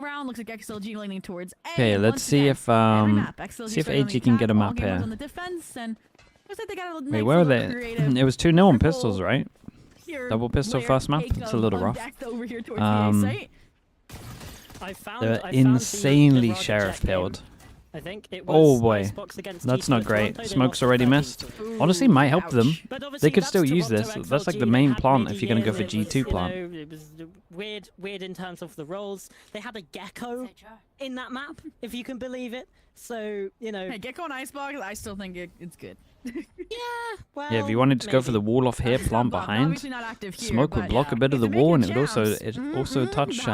Round looks like XLG leaning towards A. Okay, let's see if AG can get a map here. On the defense, and looks like they got a Wait, where are they? It was 2-0 on pistols, right? Double pistol first map. It's a little rough. They're insanely sheriff pilled. I think it Oh was boy, Icebox against that's G2 not in great. Toronto. They Smoke's lost already 30. missed. Honestly, might help them. But obviously They could that's still use Toronto this. That's like XLG. the They main had plant greedy if you're gonna go for gears. G2 plant. It was weird in terms of the roles. They had a gecko in that map, if you can believe it. So, you know. Hey, Gecko and Icebox, I still think it's good. Yeah, well, Yeah, if you wanted to go for the wall off here, plant behind, Smoke would block a bit of the wall, and it would also touch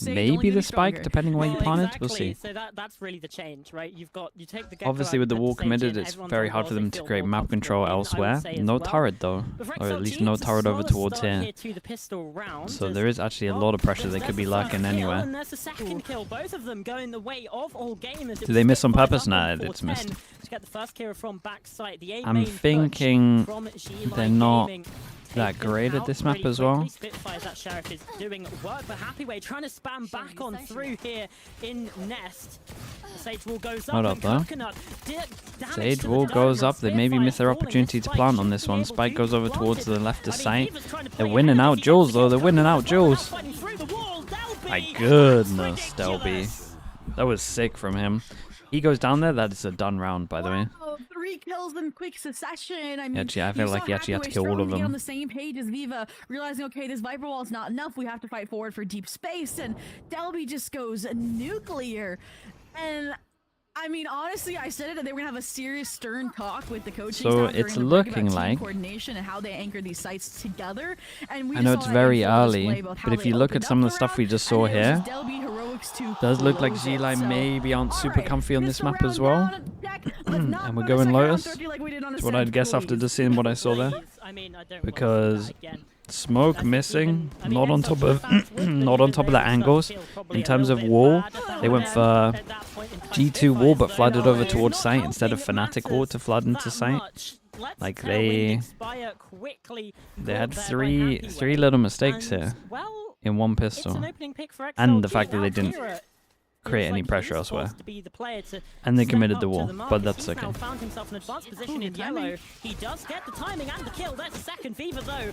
maybe the spike, depending where you plant it. We'll see. So that's really the change, right? You take the gecko Obviously, with the wall committed, it's very hard for them to create map control elsewhere. No turret though, or at least no turret over towards here. So there is actually a lot of pressure. They could be lurking anywhere. Did they miss on purpose? Nah, it's missed. I'm thinking they're not that great at this map as well. That Sheriff is doing work, but Happyway trying to spam back on through here in Nest. Sage wall goes up. Hold up though. Sage wall goes up. They maybe miss their opportunity to plant on this one. Spike goes over towards the left of sight. They're winning out Jules though. They're winning out Jules. My goodness, Delby. That was sick from him. He goes down there. That is a done round, by the way. 3 kills in quick succession. I mean, actually, I feel like he actually had to kill all of them. On the same page as Viva, realizing, okay, this Viper wall is not enough. We have to fight forward for deep space, and Delby just goes nuclear. And I mean, honestly, I said it that they were gonna have a serious, stern talk with the coaching So staff it's during the break looking about like team coordination and how they anchor these sites together. And we I know just it's saw that very in full early, display, both how but if they you look opened at some up of the stuff round, we just saw and then it was here, just Delby heroics to does look like close it. G-Line So, maybe aren't super alright, comfy on this pistol map as round well. down, Jack. Let's not And we're run a going second round Lotus. 30 like we did on That's what I'd Ascent, guess after please. just seeing what I saw there. Because Smoke missing, not on top of not on top of the angles. In terms of wall, they went for G2 wall but flooded over towards site instead of Fnatic wall to flood into site. Like they had three little mistakes here in one pistol, and the fact that they didn't create any pressure elsewhere, and they committed the wall, but that's okay. Found himself in advanced position in yellow. He does get the timing and the kill. There's a second Viva though,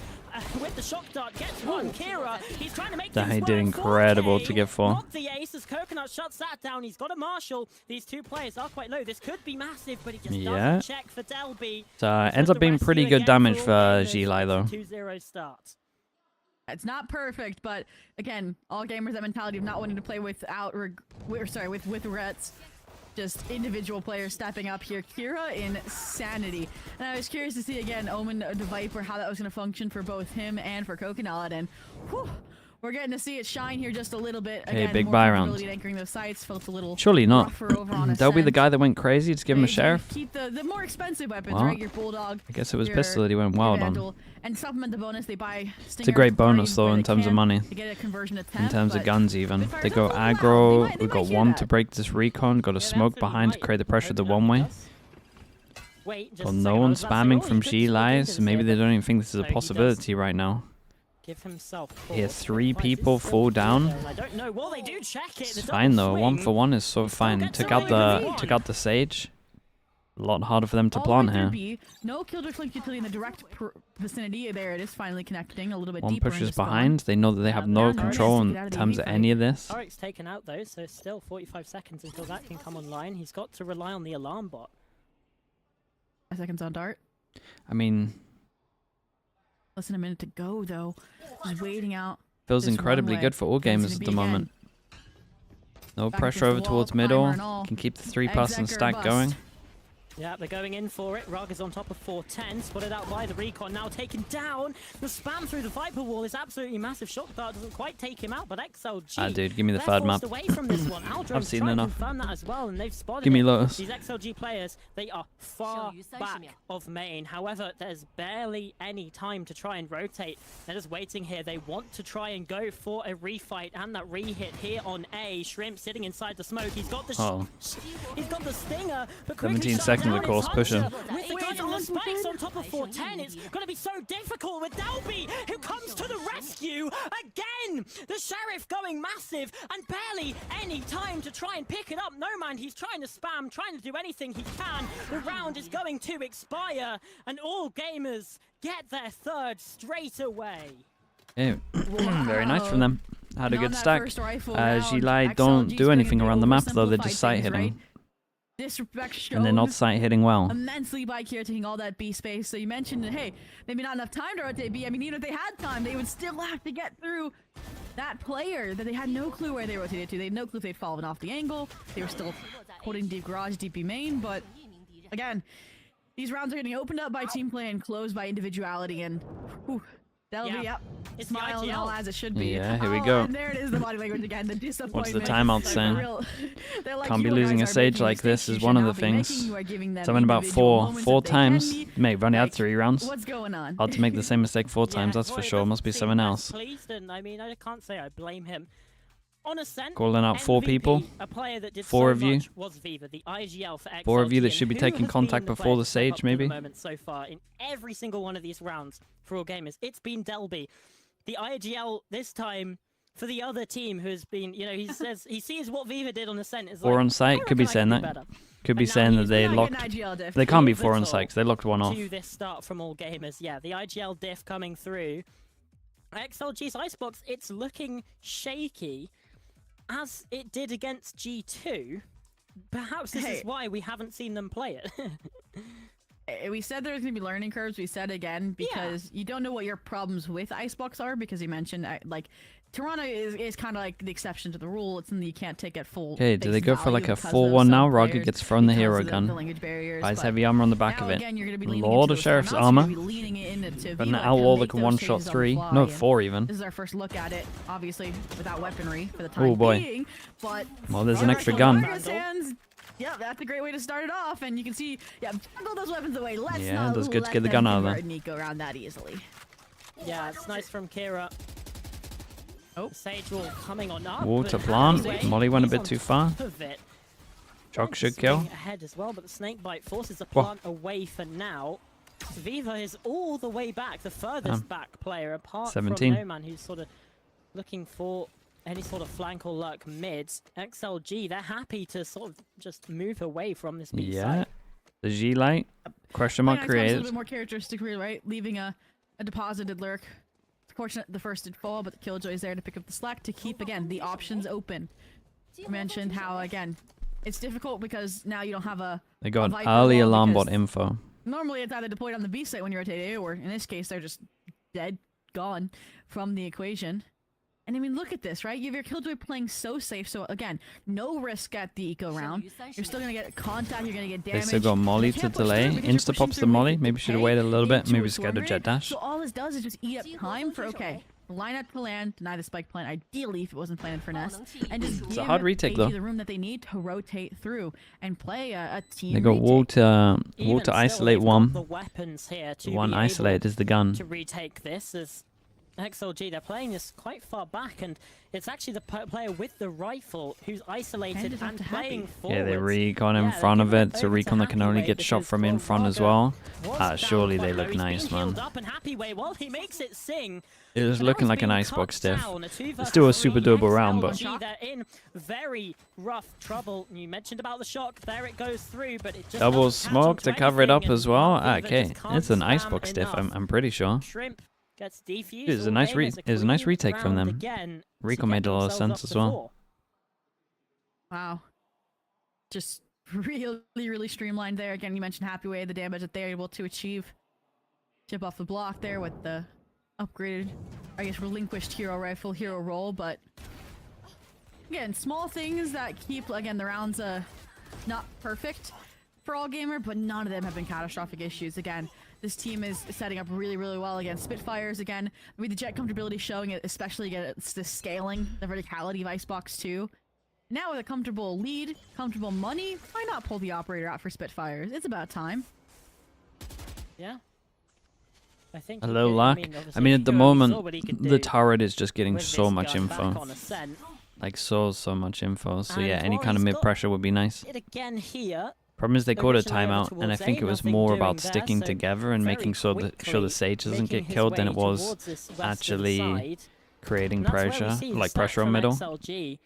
with the shock dart gets one. Kira, he's trying to make That things he did work. incredible 4K, to get 4. not the ace as Coconut shuts that down. He's got a Marshall. These two players are quite low. This could be massive, but he just doesn't check for Delby. So ends up being pretty good damage for G-Lai though. 2-0 start. It's not perfect, but again, all gamers that mentality of not wanting to play without with regrets. Just individual players stepping up here. Kira insanity. And I was curious to see again Omen the Viper, how that was going to function for both him and for Coconut. And whew, we're getting to see it shine here just a little bit. Again, big more buy round. anchoring those sites felt a little Surely not. rougher over on They'll be the Ascent. guy that went crazy. Just give him a sheriff. Keep the more expensive weapons, Well, right? Your Bulldog. I guess it was your pistol that he went wild on. Vandal, and supplement the bonus they buy. It's a great bonus though in terms of money. To get a conversion attempt, In terms of but guns even. if They ours go don't go well, aggro, they we got might hear one that. to break this recon, got a smoke behind to create the pressure the one way. Well, no one's spamming from G-Lai, so maybe they don't even think this is a possibility right now. Give himself Here, 3 people fall down. I don't know. Well, they do check it. It's fine though, 1 for 1 is so fine. Took out the Sage. A lot harder for them to plant here. No killjoy flank utility in the direct vicinity. There it is, finally connecting a little bit One deeper. pushes behind. They know that they have no control in terms of any of this. Oryx taken out though, so still 45 seconds until that can come online. He's got to rely on the alarm bot. 5 seconds on dart. I mean, Less than a minute to go though. Just waiting out. feels this incredibly runway. good for all Gonna gamers at be the again. moment. No Back pressure against over the wall, towards climber middle. and all. Can keep the 3-person Exec or stack bust. going. Yeah, they're going in for it. Rug is on top of 410, spotted out by the recon, now taken down. The spam through the Viper wall is absolutely massive. Shock dart doesn't quite take him out, but XLG. Dude, give me the they're third map. forced away from this one. I've seen enough. Confirm that as well, and they've spotted Give me it. Lotus. These XLG players, they are far back of main. However, there's barely any time to try and rotate. They're just waiting here. They want to try and go for a refight and that re-hit here on A. Shrimp sitting inside the smoke. He's got the he's got the stinger, but 17 quickly seconds Of course, push him. With the guys on the spikes on top of 410, it's going to be so difficult with Delby, who comes to the rescue again. The Sheriff going massive and barely any time to try and pick it up. No man, he's trying to spam, trying to do anything he can. The round is going to expire, and all gamers get their third straight away. Yeah. Very nice from them. Had a good stack. Gilai Gilai don't do anything around the map though, they're just sight hitting. And they're not sight hitting well. Immensely by Kira taking all that B space. So you mentioned, hey, maybe not enough time to rotate B. I mean, even if they had time, they would still have to get through that player that they had no clue where they rotated to. They had no clue if they'd fallen off the angle. They were still holding deep garage, deep B main. But again, these rounds are getting opened up by team play and closed by individuality. And whew, that'll be up. It's Smile and all as it should be. Yeah, here we go. And there it is, the body language again. The disappointment. What's the timeout saying? Like, Can't be losing a Sage like this is one of the things. Something about four times. Mate, we've only had 3 rounds. What's going on? Hard to make the same mistake 4 times, that's for sure. Must be something else. Pleased, and I mean, I can't say I blame him. On Ascent, Calling out 4 people. A player that did 4 so of you. much was Viva, the IGL for XLG, 4 of you that should be who taking has contact been the before player the to step up Sage, to maybe. the moment so far in every single one of these rounds for all gamers. It's been Delby. The IGL this time for the other team who has been, you know, he says he sees what Viva did on Ascent. Is 4 like, on site, could be saying that. Could be saying that they locked. They can't be 4 on site 'cause they locked one off. To this start from all gamers, yeah, the IGL diff coming through. XLG's Icebox, it's looking shaky, as it did against G2. Perhaps this is why we haven't seen them play it. We said there's going to be learning curves. We said again, because you don't know what your problems with Icebox are, because you mentioned, like, Toronto is kind of like the exception to the rule. It's something you can't take at full. Okay, do they go for like a 4-1 now? Rocket gets thrown the hero gun. Buys heavy armor on the back of it. Lord of Sheriff's armor. But an outlaw that can one-shot 3. No, 4 even. This is our first look at it, obviously, without weaponry for the time being. But well, there's an extra gun. Yeah, that's a great way to start it off, and you can see, juggle those weapons away. Let's yeah, not that's good to get the let gun them out of there. convert Nico around that easily. Yeah, it's nice from Kira. Oh, Sage wall coming on up. Water plant. Molly went a bit too far. Chalk should kill. Ahead as well, but the snake bite forces the plant away for now. Viva is all the way back, the furthest back player, apart 17. from No Man, who's sort of looking for any sort of flank or lurk mid. XLG, they're happy to sort of just move away from this B side. The G light. Question mark A created. little bit more characteristic, right? Leaving a deposited lurk. It's fortunate the first did fall, but the Killjoy's there to pick up the slack to keep, again, the options open. You mentioned how, again, it's difficult because now you don't have a They got early alarm bot info. Normally it's either deployed on the B site when you rotate A, or in this case they're just dead, gone from the equation. And I mean, look at this, right? You have your Killjoy playing so safe, so again, no risk at the eco round. You're still gonna get contact, you're gonna get damage. They still got Molly to delay. Insta pops the Molly. Maybe should have waited a little bit. Maybe scared of jet dash. So all this does is just eat up time for, okay, line up to land, deny the spike plant, ideally if it wasn't planted for Nest, and just it's a hard retake though. the room that they need to rotate through and play a team. They got wall to isolate one. The weapons here to one isolate is the gun. To retake this as XLG, they're playing this quite far back, and it's actually the player with the rifle who's isolated and playing forward. Yeah, they recon in front of it. It's a recon that can only get shot from in front as well. Surely they look nice, man. It was looking like an Icebox diff. It's still a super doable round, but they're in very rough trouble. You mentioned about the shock. There it goes through, but it just double smoke to cover it up as well. Okay, it's an Icebox diff. I'm pretty sure. Shrimp gets defused. It was a nice retake from them. Rico made a lot of sense as well. Wow. Just really streamlined there. Again, you mentioned Happy Way, the damage that they're able to achieve. Chip off the block there with the upgraded, I guess, relinquished hero rifle, hero roll, but again, small things that keep, again, the rounds not perfect for all gamer, but none of them have been catastrophic issues. Again, this team is setting up really well against Spitfires. Again, maybe the jet comfortability showing it, especially against the scaling, the verticality of Icebox 2. Now with a comfortable lead, comfortable money, why not pull the operator out for Spitfires? It's about time. Yeah. I think a little luck. I mean, at the moment, the turret is just getting so much info. Like so much info. So yeah, any kind of mid pressure would be nice. It again here. Problem is they called a originally over timeout, and I towards think A, it was nothing more doing about there, sticking so together and very making sure the quickly Sage doesn't making get his killed than way it was towards this western actually side. creating And that's where we pressure, see the like stack pressure on from middle. XLG.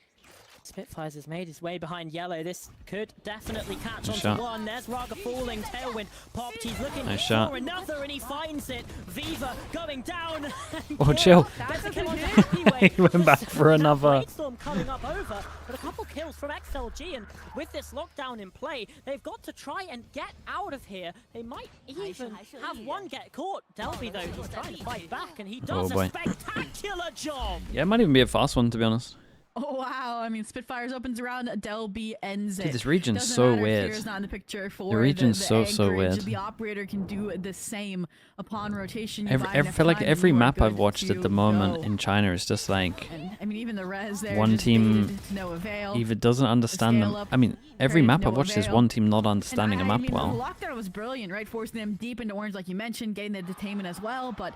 Spitfires has made his way behind yellow. This could definitely catch Nice onto shot. one. There's Raga falling. Tailwind popped. He's looking Nice for shot. another, and he finds it. Viva going down. Oh, chill. That's a kill onto Happyway. He went back for another. Brainstorm coming up over, but a couple kills from XLG, and with this lockdown in play, they've got to try and get out of here. They might even have one get caught. Delby, though, he's trying to fight back, and he does boy. a spectacular job. Yeah, it might even be a fast one, to be honest. Oh wow! I mean, Spitfires opens around, Delby ends it. Dude, this region's Doesn't so matter if weird. Kira's not in the picture for The region's so anchorage. weird. The operator can do the same upon rotation. You Every, buy I enough feel like time, every you are map I've good watched at to the moment go. in China is just like And I mean, even the res there. one just team faded to no avail. either doesn't understand scale them. up, I mean, every create map no I've watched is avail. one team not And understanding a I map mean, well. The lockdown was brilliant, right? Forcing them deep into orange, like you mentioned, getting the detainment as well. But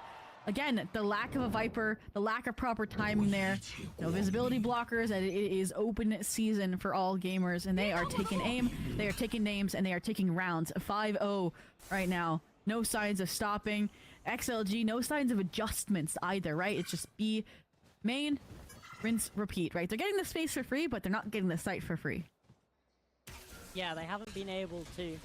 again, the lack of a Viper, the lack of proper timing there, no visibility blockers, and it is open season for all gamers, and they are taking aim, they are taking names, and they are taking rounds. 5-0 right now. No signs of stopping. XLG, no signs of adjustments either, right? It's just B, main, rinse, repeat, right? They're getting the space for free, but they're not getting the site for free. Yeah, they haven't been able to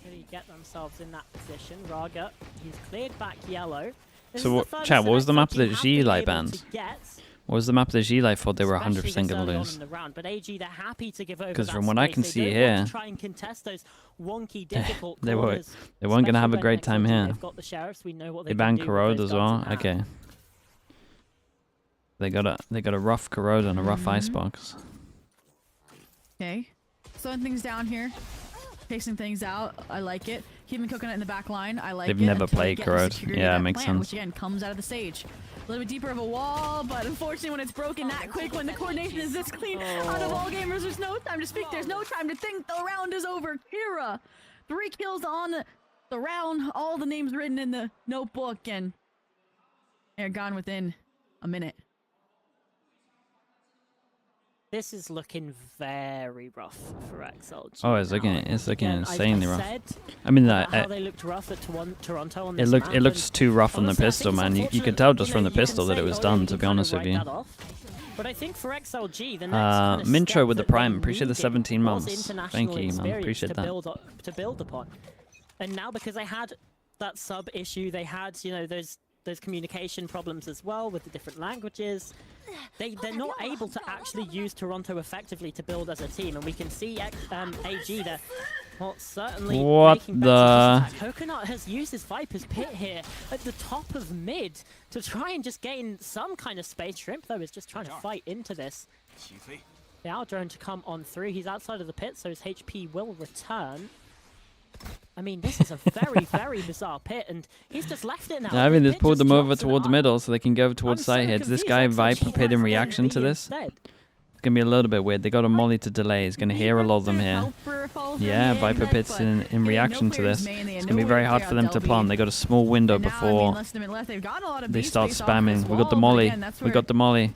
really get themselves in that position. Raga, he's cleared back yellow. This So is the what- furthest chat, what was the map XLG that have G been like able to banned? get, What was the map that Gila thought they were especially 100% this going to early on lose? in the round. But AG, they're happy to give over 'Cause that from what I space. can They see don't here, want to try and contest those wonky, difficult they weren't corners, going to have a especially great time when here. They've got the sheriffs. We know what They can banned do with Corrode those as guns well. in hand. Okay. They got a rough Corrode and a rough Icebox. Okay. Slowing things down here. Pacing things out. I like it. Keeping Coconut in the back line. I like it. They've never until they played get the Corrode. security of Yeah, that makes plan, sense. Which again comes out of the stage. A little bit deeper of a wall, but unfortunately when it's broken that quick, when the coordination is this clean, out of all gamers, there's no time to speak. There's no time to think. The round is over. Kira, 3 kills on the round. All the names written in the notebook, and they're gone within a minute. This is looking very rough for XLG. Oh, it's looking now. looking Again, insanely I rough. said I mean, how they looked rough at Toronto on this map, it looks and too rough on the honestly, I pistol, think it's man. You unfortunate could tell that, just you from know, the you can pistol that say, it was "Oh, yeah, done, we to can be kinda honest with write you. that off." But I think for XLG, the next kind of Mincho step with the that they Prime. Appreciate the needed 17 was months. international Thank you, man. experience Appreciate that. to build upon. And now because they had that sub issue, they had, you know, those communication problems as well with the different languages. They're not able to actually use Toronto effectively to build as a team, and we can see AG there. Well, certainly What making the- better decisions. Coconut has used his Viper's Pit here at the top of mid to try and just gain some kind of space. Shrimp, though, is just trying to fight into this. The out drone to come on through. He's outside of the pit, so his HP will return. I mean, this is a very, very bizarre pit, and he's just left it now. I mean, The they've pit pulled just them over drops, and towards the middle so they can go towards I'm so side heads. This confused. guy XLG Viper pit in has reaction A to B this. instead. It's going to be a little bit weird. They got a molly to delay. He's going to hear a lot of them here. Yeah, Viper pits in reaction to this. It's going to be very hard for them to plant. They got a small window before they start spamming. We got the molly. We got the molly.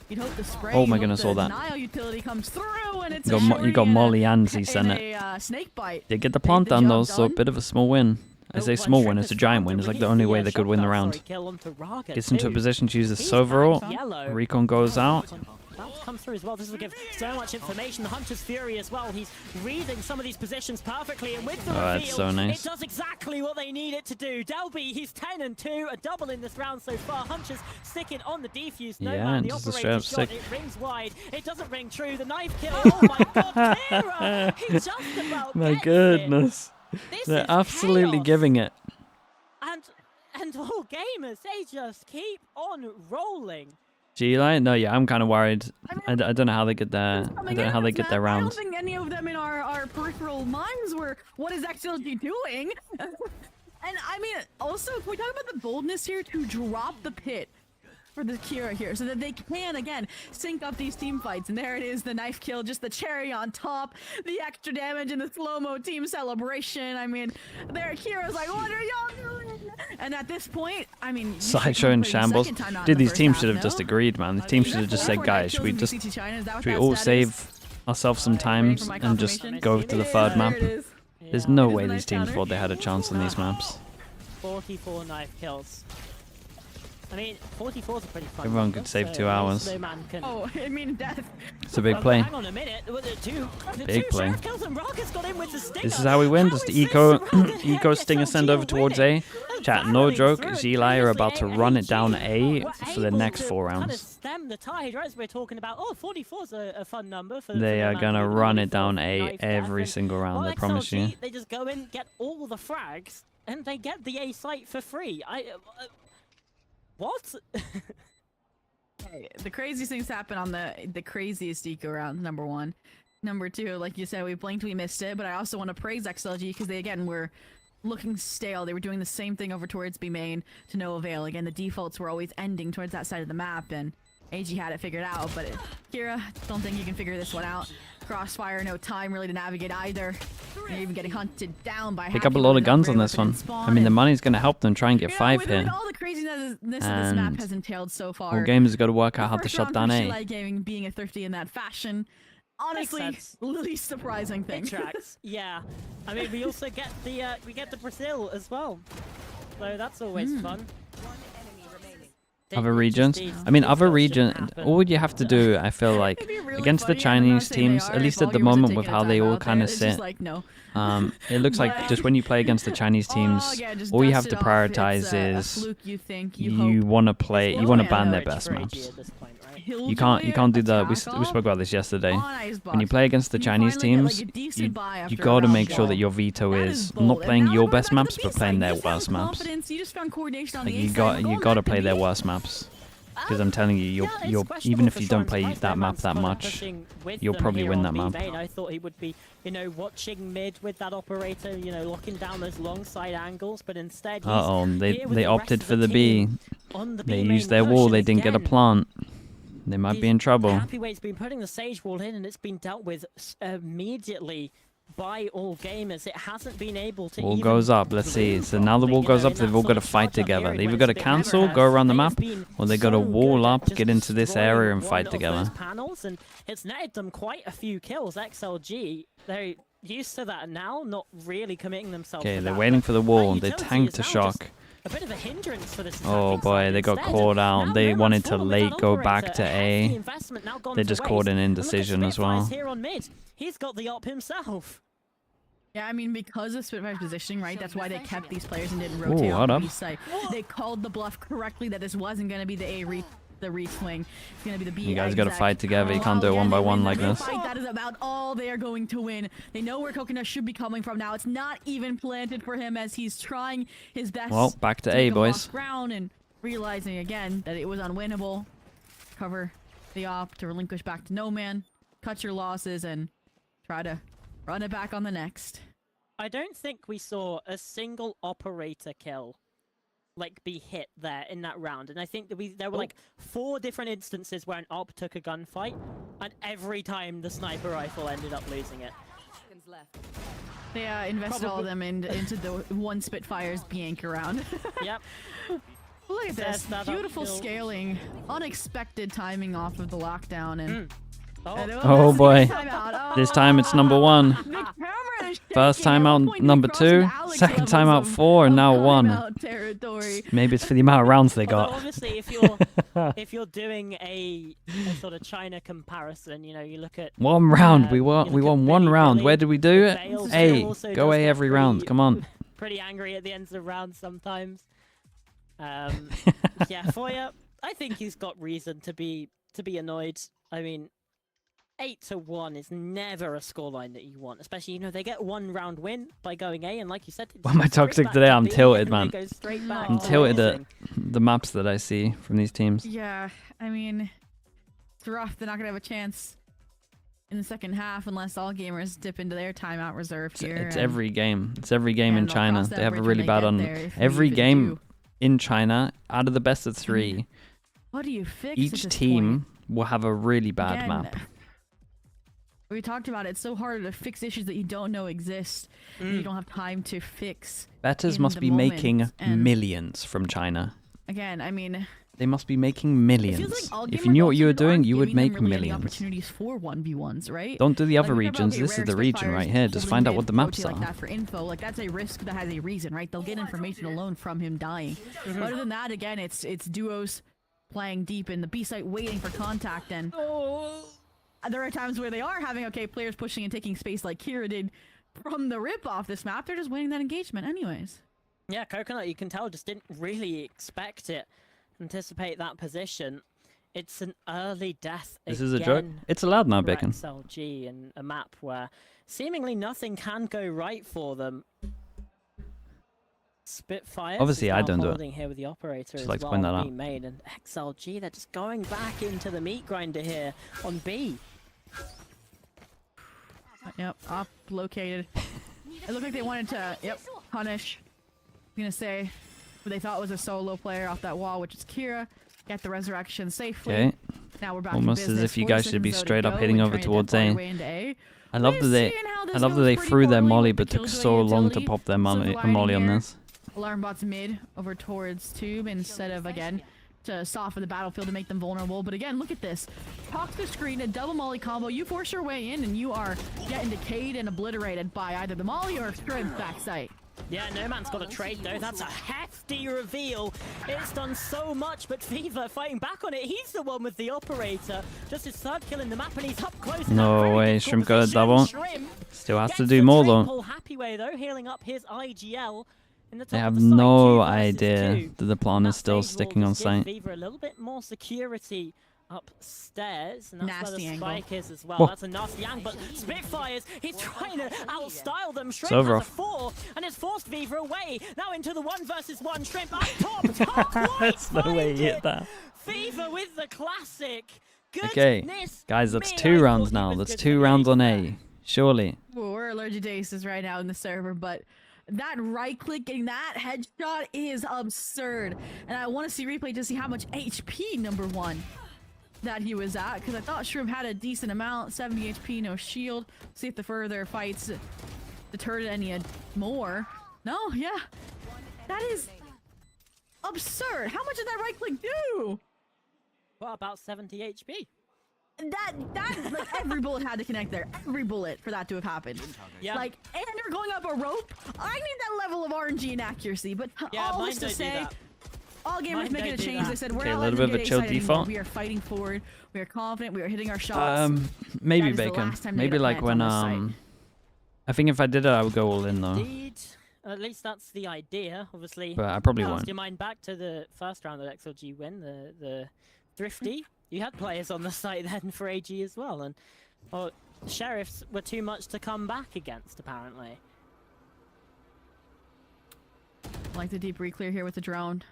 Oh my goodness, all that. You got molly and Z Senate. Snake bite. They get the plant the down though, job so a done. bit of a small win. I say small win, it's a giant win. It's like the only way they could win the round. Gets into a position to use the Sova ult. Recon goes out. That comes through as well. This will give so much information. The Hunter's Fury as well. He's reading some of these positions perfectly, and with the reveal, that's so nice. it does exactly what they need it to do. Delby, he's 10 and 2, a double in this round so far. Hunter's sticking on the defuse. No Yeah, man, the just a straight operator's up shot. stick. It rings wide. It doesn't ring true. The knife kill. Oh my god, Kira! He just about My gets goodness. it. This They're is absolutely chaos. giving it. And all gamers, they just keep on rolling. G-Line? No, yeah, I'm kind of worried. I don't know how they get their I don't know how they get their I rounds. don't think any of them in our peripheral minds were, what is XLG doing? And I mean, also, if we talk about the boldness here to drop the pit for the Kira here, so that they can, again, sync up these team fights. And there it is, the knife kill, just the cherry on top, the extra damage and the slow-mo team celebration. I mean, there Kira's like, what are y'all doing? And at this point, I mean, Sideshow in shambles. Dude, these teams should have just agreed, man. The team should have just said, guys, should we all save ourselves some times and just go to the third map. There's no way these teams thought they had a chance on these maps. 44 knife kills. I mean, 44 is a pretty fun Everyone number, could save so 2 hours. no man can... Oh, I mean death. It's a big play. Hang on a minute. The Big two play. sheriff kills and Rocket's got in with the stinger. This is how we win. Just eco, Rocket eco stinger send over towards A. Chat, no joke. Zeli are about to run it down A for the next 4 Kind of rounds. stem the tide, right? As we're talking about, 44 is a fun number for. They for are the gonna man run who it down knife A death, every and single round. I while promise you. XLG, they just go in, get all the frags, and they get the A site for free. What? The craziest things happen on the craziest eco round, number 1. Number 2, like you said, we blinked, we missed it, but I also want to praise XLG because they, again, were looking stale. They were doing the same thing over towards B main to no avail. Again, the defaults were always ending towards that side of the map, and AG had it figured out, but Kira, don't think you can figure this one out. Crossfire, no time really to navigate either. You're even getting hunted down by Pick up a lot of guns on this one. I mean, the money's going to help them try and get 5 with here. all the craziness this map has entailed so far. All gamers got to work out how to First shut round down for A. Chile Gaming being a thrifty in that fashion. Honestly, sense. least surprising thing. It tracks. Yeah. I mean, we also get the Brazil as well, so that's always fun. Other regions. I mean, other region. All you have to do, I feel like, It'd be really against the funny, I'm not Chinese saying they teams, are, at least if at the all gamers are moment with taking a how they time all out kind there, of it's sit, just like, no. it looks like just when you play against the Chinese teams, yeah, just all you dust have to it off. prioritize It's a is fluke, you think, you you hope. want to play, you Well, want to yeah, ban no, their It's best crazy maps. at this point, right? You can't do the. We spoke about this yesterday. When you play against the Chinese teams, you got to make sure that your veto is not playing your best maps, but playing their worst maps. You just found coordination on Like the you A side. got to play their worst maps. Because I'm telling you, you're even if you don't play that map that much, you'll probably win that map. I thought he would be, watching mid with that operator, locking down those long side angles, but instead They opted for the B. They used their wall. They didn't get a plant. They might be in trouble. Happyweight's been putting the sage wall in, and it's been dealt with immediately by all gamers. It hasn't been able to. Wall goes up. Let's see. So now the wall goes up. They've all got to fight together. They either got to cancel, go around the map, or they got to wall up, get into this area, and fight together. Panels, and it's netted them quite a few kills. XLG, they're used to that now, not really committing themselves. Okay, to they're that. waiting for the wall. They Utility tanked is to now shock. just a bit of a hindrance for this Oh attacking boy, side they got instead. caught out. Now They no wanted one's to fallen with late that go operator. back to Hefty A. investment now gone They to just waste. caught an And look at indecision as Spitfires well. here on mid. He's got the op himself. Yeah, I mean, because of Spitfire's positioning, right? That's why they kept these players and didn't rotate hold on up. the B site. They called the bluff correctly that this wasn't going to be the A the re-swing. It's going to be the B. You guys got to exec. fight together. You can't do it Yeah, one by they one win like the this. fight. That is about all they are going to win. They know where Coconut should be coming from now. It's not even planted for him as he's trying his best. Well, back to A, make him boys. lost ground and realizing again that it was unwinnable. Cover the op to relinquish back to no man. Cut your losses and try to run it back on the next. I don't think we saw a single operator kill be hit there in that round, and I think that there were 4 different instances where an op took a gunfight, and every time the sniper rifle ended up losing it. They invested all of them into the one Spitfire's B-anchor round. Yep. Look at this. That Beautiful uphill. scaling. Unexpected timing off of the lockdown. And Oh boy. timeout. This time it's number 1. The camera is First shaking. time At out one point, number we crossed 2. Alex Second time levels out 4, and now of 1. timeout territory. Maybe it's for the amount of rounds they Although got. obviously, if you're doing a sort of China comparison, you look at One round. We you won look at one Billy round. Billy, Where did we do it? Bale still A. also Go does A get every round. Come on. pretty angry at the ends of the round sometimes. Yeah, Foya, I think he's got reason to be annoyed. I mean, 8-1 is never a scoreline that you want, especially they get 1 round win by going A, and like you said, it's Why am I straight toxic back today? to I'm B, tilted, and then man. it goes straight back I'm to tilted at losing. the maps that I see from these teams. Yeah, I mean, it's rough. They're not going to have a chance in the second half unless all gamers dip into their timeout reserve here. It's and- every game. It's every game in and they'll China. cross that They have a bridge really when bad they on get there, if we every even game do. in China. Out of the best of 3, What do you fix at each this team point? will have a really bad Again, map. We talked about it. It's so hard to fix issues that you don't know exist. And you don't have time to fix. Betters in must the be moment, making and- millions from China. Again, I mean, They must be making It millions. feels like all If gamer you knew what bots you were aren't doing, you would giving them make really any millions. opportunities for 1v1s, right? Don't do the other Like, we talk about, regions. okay, This is rare the region Spitfires right here. Just holding find out mid, what the map's rotate are. like that for info. Like, that's a risk that has a reason, right? They'll get information alone from him dying. But other than that, again, it's duos playing deep in the B site, waiting for contact. And there are times where they are having players pushing and taking space like Kira did from the rip off this map. They're just winning that engagement, anyways. Yeah, Coconut, you can tell, just didn't really expect it, anticipate that position. It's an early death This is a joke. It's allowed now, for Bacon. XLG in a map where seemingly nothing can go right for them. Spitfires Obviously, is I now don't do it. holding here with the operator Just as like to well, point that out. being made, and XLG, they're just going back into the meat grinder here on B. Yep, up located. It looked like they wanted to, punish. I'm gonna say who they thought was a solo player off that wall, which is Kira. Get the resurrection safely. Okay. Now we're back Almost to as business. if you 40 guys should be seconds straight to up go hitting and over trying to towards dip our A. way into A. I love that they, Seeing how this I love that goes they pretty threw their poorly molly, with the but took Killjoy so long to utility. pop their Silver molly lining on here. this. Alarm bots mid over towards tube instead of again to soften the battlefield to make them vulnerable. But again, look at this. Talk to screen, a double molly combo. You force your way in and you are getting decayed and obliterated by either the molly or Shrimp backside. Yeah, No Man's got a trade though. That's a hefty reveal. It's done so much, but Fever fighting back on it. He's the one with the operator. Just his third kill in the map, and he's up close. No way, Shrimp got a double. Still has to do more though. Happy way though, healing up his IGL. In the top They of have the site, no 2 versus idea 2. that the plan is That still stage will sticking on just give site. Fever a little bit more security upstairs, and that's Nasty where the angle. spike is as well. Whoa. That's a nasty angle, but Spitfires, he's trying to outstyle them. Shrimp over has off. a 4, and it's forced Fever away. Now into the 1 versus 1. Shrimp up top. Can't quite That's no way find he hit it. that. Fever with the classic. Okay, Goodness guys, that's me, 2 I rounds thought he now. was That's good 2 for rounds on there. A. Surely. Well, we're allergic to aces right now in the server, but that right click getting that headshot is absurd. And I want to see replay to see how much HP number 1 that he was at, because I thought Shrimp had a decent amount, 70 HP, no shield. See if the further fights deterred any more. No, yeah. That is absurd. How much did that right click do? Well, about 70 HP. That like every bullet had to connect there. Every bullet for that to have happened. Yeah. Like, and they're going up a rope. I need that level of RNG and accuracy. But Yeah, all mine this to don't do say, that. all gamers Mine making a don't do change. that. They said we're Okay, a not little letting bit of them a get chill A-side anymore. default. We are fighting forward. We are confident. We are hitting our shots. Maybe That is the Bacon. last time they Maybe get a like plant when on this I think if I did it, I would go all in though. Indeed. At least that's the idea, obviously. But I probably Cast won't. your mind back to the first round that XLG win, the Thrifty. You had players on the site then for AG as well, and Sheriffs were too much to come back against, apparently. Like the deep re-clear here with the drone.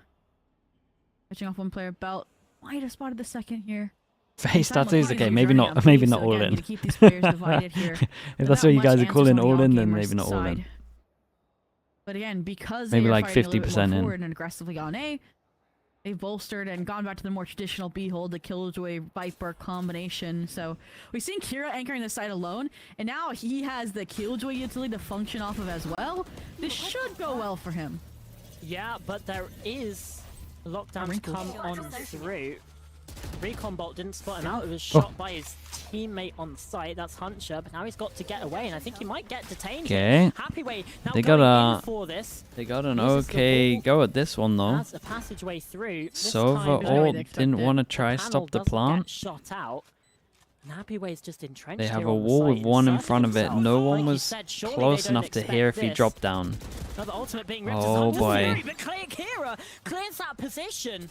Catching off one player belt. Might have spotted the second here. Face Time tattoos, like okay, your maybe journey not, on maybe pace, not so all again, in. to keep these players divided here. If that's what you guys are calling all in, then gamers maybe not all in. side. But again, because Maybe they are like fighting a little bit 50% more in. forward and aggressively on A, they've bolstered and gone back to the more traditional B-hold, the Killjoy Viper combination. So we've seen Kira anchoring the side alone, and now he has the Killjoy utility to function off of as well. This should go well for him. Yeah, but there is a lockdown to wrinkle. come on through. Recon Bolt didn't spot him out. It was shot by his teammate on site. That's Huncher, but now he's got to get away, and I think he might get detained. Okay. Happy way. Now They got going in a- for this. They got an Uses the okay wall go at this one though. Has a passageway through. This Sova time, no way all they didn't expected. want to the try panel stop the doesn't plant. get shot out. And Happy Way's just entrenched They have here a on the wall site with and one in inserted front of it. himself. No one Like you was said, surely close they don't enough to hear if expect he this. dropped down. Another ultimate being ripped Oh, aside. boy. Fury, but clear Kira clears that position.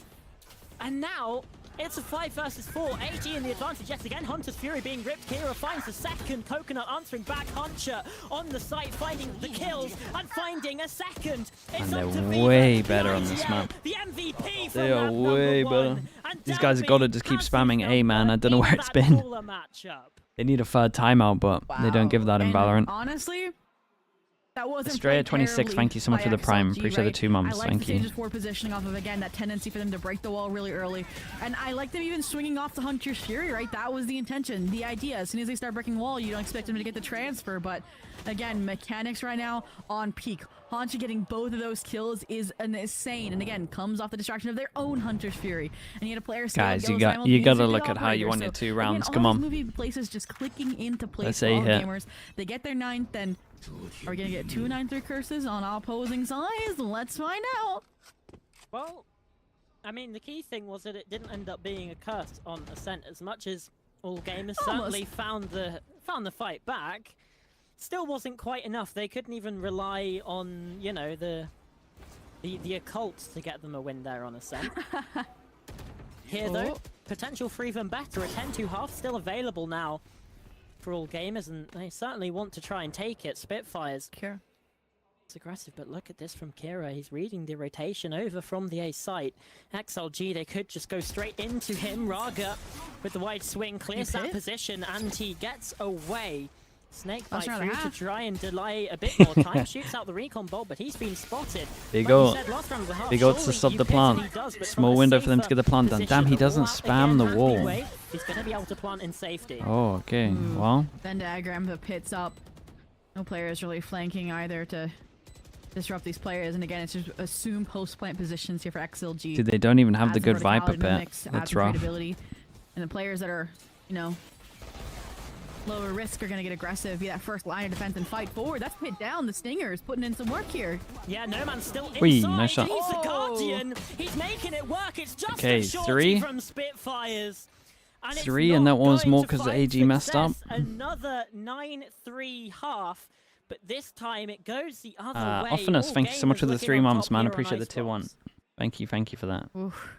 And now it's a 5 versus 4. AG in the advantage yet again. Hunter's Fury being ripped. Kira finds the second. Coconut answering back. Hunter on the site finding the kills and finding a second. It's And up they're to Viva, way the better on this IGL, map. The MVP They from are map way number better. 1. And These guys have Delby got to just keep has spamming his A, man. number I don't know in where it's that been. cooler matchup. They need a third timeout, but they don't give that in And Valorant. honestly, that wasn't Australia played 26, terribly thank you so much by for the Prime. XLG, Appreciate the right? 2 months, I like thank the you. stages 4 positioning off of, again, that tendency for them to break the wall really early. And I like them even swinging off the Hunter's Fury, right? That was the intention, the idea. As soon as they start breaking wall, you don't expect them to get the transfer. But again, mechanics right now on peak. Hanchi getting both of those kills is an insane, and again, comes off the distraction of their own Hunter's Fury. And you had a player Guys, you gotta look at how you won your 2 rounds. Come on. Movie places just clicking into place. Let's for all see here. gamers. They get their 9th, then are we gonna get 2 9-3 curses on opposing sides? Let's find out. Well, I mean, the key thing was that it didn't end up being a curse on Ascent, as much as all gamers certainly found the fight back. Still wasn't quite enough. They couldn't even rely on, you know, the occult to get them a win there on Ascent. Here though, potential for even better. A 10-2 still available now for all gamers, and they certainly want to try and take it. Spitfires. Kira. It's aggressive, but look at this from Kira. He's reading the rotation over from the A site. XLG, they could just go straight into him. Raga with the wide swing clears that position, and he gets away. Snakebite through to try and delay a bit more time. Shoots out the recon bolt, but he's been spotted. Big ult to stop the plant. Small window for them to get the plant done. Damn, he doesn't spam the wall. He's going to be able to plant in safety. Oh, okay. Well. Venn diagram, the pits up. No players really flanking either to disrupt these players. And again, it's just assume post-plant positions here for XLG. Dude, they don't even have the good Viper pit. That's rough. And the players that are, you know, lower risk are going to get aggressive, be that first line of defense and fight forward. That's pit down. The Stingers putting in some work here. Yeah, no man's still inside. Wee, nice shot. He's the Guardian. He's making it work. It's just okay, a 3 from Spitfires. And 3, and that one was more because the AG messed up. Another 9-3 half, but this time it goes the other way. Oftenest, thank you so much for the 3 months, man. Appreciate the 2-1. Thank you for that. Oof.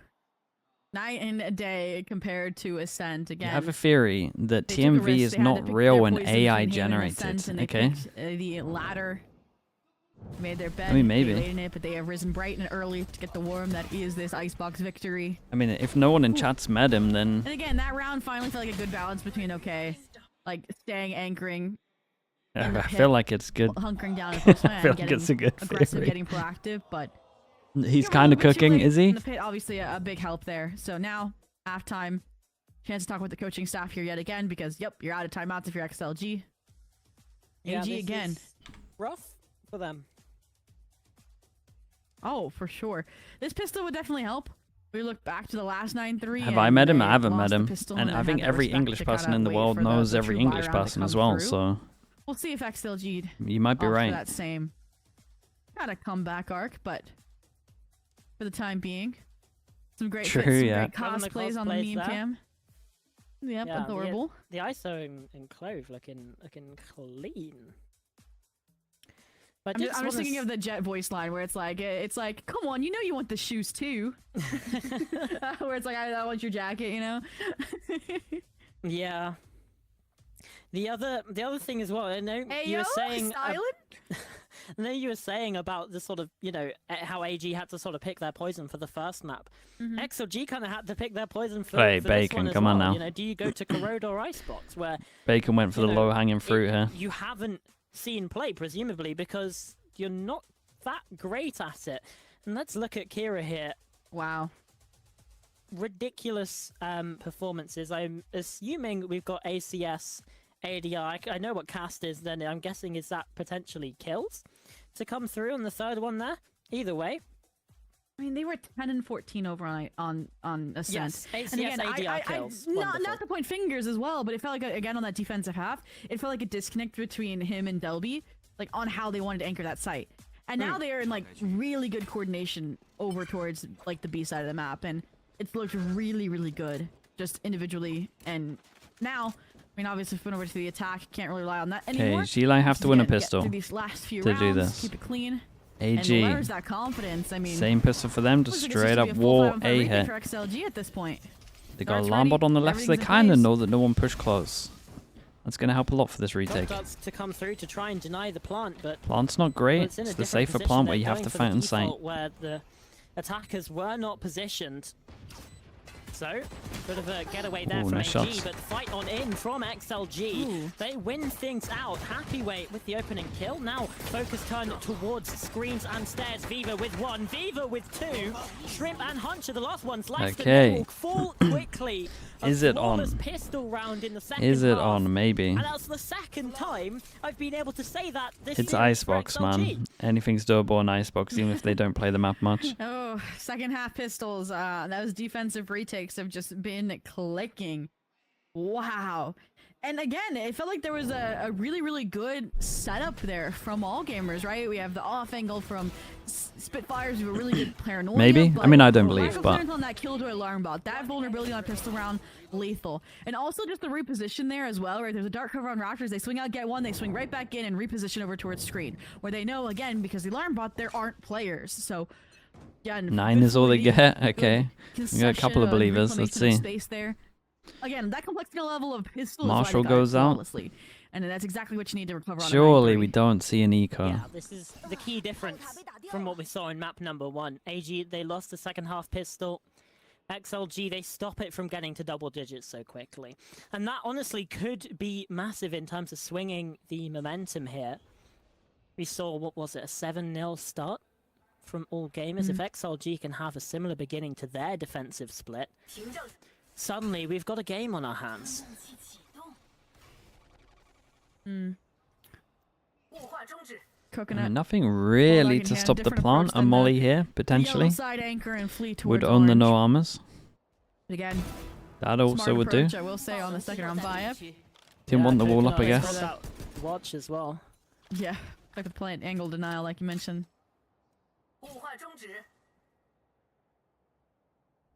Night and a day compared to Ascent again. You have a theory that TMV is not real and AI generated, okay? The latter made their bet. I mean, maybe. Late in it, but they have risen bright and early to get the worm that is this Icebox victory. I mean, if no one in chat's met him, then... And again, that round finally felt like a good balance between, okay, like staying anchoring. I feel like it's good. Hunkering down and pushing I feel like it's a good aggressive, theory. getting proactive, but... He's kind of cooking, is he? In the pit, obviously a big help there. So now, halftime, chance to talk with the coaching staff here yet again, because, yep, you're out of timeouts if you're XLG. Yeah, AG again. Rough for them. Oh, for sure. This pistol would definitely help. We look back to the last 9-3. Have I met him? I haven't met him. And I think every English person in the world knows every English person as well, so... We'll see if XLG... You might be right. That same kind of comeback arc, but... For the time being, some great cosplays on the meme cam. Yep, yeah, adorable. The ISO and Clove looking clean. But I'm just thinking of the Jet voice line where it's like, come on, you know you want the shoes too. Where it's like, I want your jacket, you know. Yeah. The other thing as well, I know you were saying. I know you were saying about the sort of, you know, how AG had to sort of pick their poison for the first map. XLG kind of had to pick their poison for Hey, for Bacon, this one come as on well. now. You know, do you go to Corrode or Icebox, where Bacon went for the low-hanging fruit here. You haven't seen play, presumably, because you're not that great at it. And let's look at Kira here. Wow. Ridiculous performances. I'm assuming we've got ACS, ADR. I know what cast is, then I'm guessing is that potentially kills to come through on the third one there. Either way. I mean, they were 10 and 14 over on Ascent. Yes, ACS, and again, ADR kills. Not to point fingers as well, but it felt like, again, on that defensive half, it felt like a disconnect between him and Delby, like, on how they wanted to anchor that site. And now they are in, like, really good coordination over towards, like, the B side of the map, and it's looked really, really good, just individually. And now, I mean, obviously, if we went over to the attack, can't really rely on that anymore. Okay, Gili have to win a pistol these last few to rounds, do this. Keep it clean. AG. And where's that confidence? I mean, same pistol for them, just straight up wall A hit. For XLG at this point. They got a alarm bot on the left, so they kind of know that no one pushed close. That's going to help a lot for this retake. Starts to come through to try and deny the plant, but plant's not great. It's the safer plant where you have to fight in sight. Where the attackers were not positioned. so. Bit of a getaway there Ooh, from nice AG, shots. but fight on in from XLG. Ooh. They win things out. Happy way with the opening kill. Now focus turned towards screens and stairs. Viva with 1, Viva with 2. Shrimp and Hunter, the last ones left. Okay. And fall quickly. Is it on? Pistol round in the second Is it half. on? Maybe. And that's the second time I've been able to say that this It's series for Icebox, XLG. man. Anything's doable on Icebox, even if they don't play the map much. Oh, second half pistols. Those defensive retakes have just been clicking. Wow. And again, it felt like there was a really, really good setup there from all gamers, right? We have the off angle from Spitfires, we have a really good paranoia. Maybe? I mean, I don't believe, but... on that Killjoy alarm bot, that vulnerability on a pistol round, lethal. And also just the reposition there as well, right? There's a dark cover on Raptors, they swing out, get one, they swing right back in and reposition over towards screen, where they know, again, because the alarm bot, there aren't players. So, yeah, 9 is all they get? Okay. We got a couple of believers, let's see. Space there. Again, that complexity level of pistol Marshall is why they got it goes out. flawlessly. And that's exactly what you need to recover on a Surely 9-3. we don't see an eco. Yeah, this is the key difference from what we saw in map number 1. AG, they lost the second half pistol. XLG, they stop it from getting to double digits so quickly. And that honestly could be massive in terms of swinging the momentum here. We saw, what was it, a 7-0 start from all gamers. If XLG can have a similar beginning to their defensive split, suddenly we've got a game on our hands. Coconut. Nothing really in to hand, stop the different plant. approach A than molly the here, Yellow potentially. side anchor and flee Would towards own the no orange. armors. Again, That also smart would do. approach, I will say, on the second round buy-up. Didn't want the wall up, I Coconut guess. is out watch as well. Yeah, like the plant angle denial, like you mentioned.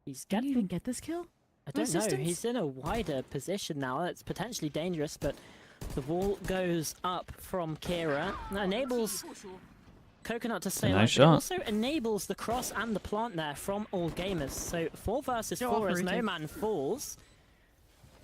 He's Can you even getting... get this kill? I don't know. Resistance? He's in a wider position now. It's potentially dangerous, but the wall goes up from Kira. That enables Coconut to stay Nice alive, but it shot. also enables the cross and the plant there from all gamers. So 4 versus Go 4 off as no retake. man falls.